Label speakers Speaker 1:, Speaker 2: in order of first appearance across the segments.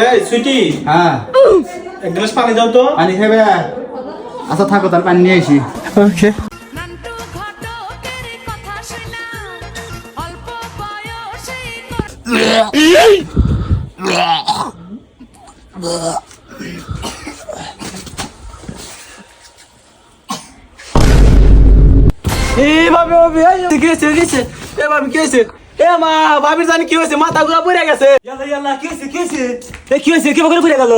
Speaker 1: এই সুইটি,
Speaker 2: হ্যাঁ
Speaker 1: এক গ্লাস পানি দাও তো।
Speaker 2: পানি খাবে? আচ্ছা থাকো, তার পানি নিয়ে আসি।
Speaker 1: ওকে।
Speaker 3: ভাবি কি হয়েছে? এ ভাবি কি হয়েছে? এ মা, ভাবির জানি কি হয়েছে, মাথা ঘুরা পড়ে গেছে। কি হয়েছে? কি করে পড়ে গেল?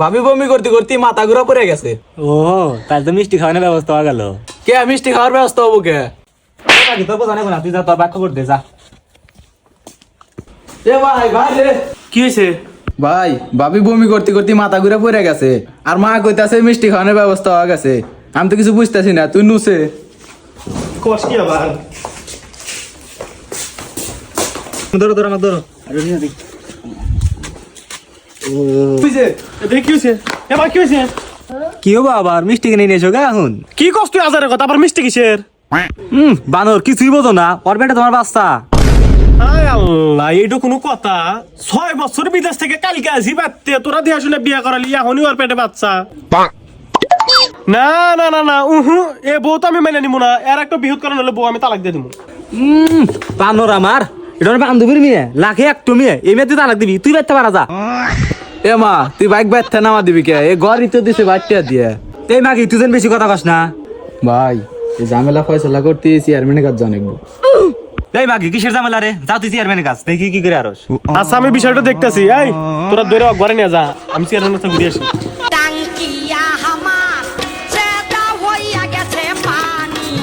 Speaker 3: ভাবি বমি করতে করতে মাথা ঘুরা পড়ে গেছে।
Speaker 4: ও তাহলে তো মিষ্টি খাওয়ানোর ব্যবস্থা হয়ে গেল।
Speaker 3: কে মিষ্টি খাওয়ার ব্যবস্থা হবো কে?
Speaker 4: তোর বোঝা নেই না, তুই যা তোর ব্যাখ্যা করতে যা।
Speaker 3: এ ভাই রে,
Speaker 1: কি হয়েছে?
Speaker 3: ভাই ভাবি বমি করতে করতে মাথা ঘুরা পড়ে গেছে, আর মা কইতাছে মিষ্টি খাওয়ানোর ব্যবস্থা হয়ে গেছে। আমি তো কিছু বুঝতেছি না, তুই নুসে।
Speaker 1: কষ্ট কি আবার?
Speaker 4: ধরো ধরো আমাকে ধরো।
Speaker 1: কি হয়েছে? এ ভাই কি হয়েছে?
Speaker 4: কি হবো আবার, মিষ্টি কিনে নিয়ে এসো গা এখন।
Speaker 1: কি কষ্ট তুই আজারের কথা, আবার মিষ্টি কিসের?
Speaker 4: বানর কিছুই বোঝো না, ওর বেটা তোমার বাচ্চা।
Speaker 1: হায় আল্লাহ, এইটা কোনো কথা? 6 বছর বিদেশ থেকে কালকে আসি বাড়তে, তোরা দিয়ে শুনে বিয়ে করালি, এখনই ওর পেটে বাচ্চা? না না না না, এ বউ তো আমি মেনে নিব না। এর একটা বিহুত করানো হলে বউ আমি তালাক দিয়ে দিব।
Speaker 4: বানর আমার, এটা আমার বান্ধবীর মেয়ে, লাখে একটু মেয়ে, এই মেয়ে তুই তালাক দিবি? তুই বাচ্চা পারা যা।
Speaker 3: এ মা, তুই বাইক বাইতে নামা দিবি কে? এ ঘরই তো দিছে বাচ্চা দিয়ে।
Speaker 4: এই মাগি তুই যেন বেশি কথা কস না।
Speaker 3: ভাই এই ঝামেলা ফয়সলা করতে চেয়ারম্যানের কাছে জানাব।
Speaker 4: এই মাগি কিসের ঝামেলা রে? যা তুই চেয়ারম্যানের কাছে, দেখি কি করে আরস।
Speaker 1: আচ্ছা আমি বিষয়টা দেখতেছি। এই তোরা দৌড়ে ঘরে নিয়ে যা, আমি চেয়ারম্যানের কাছে ঘুরে আসি।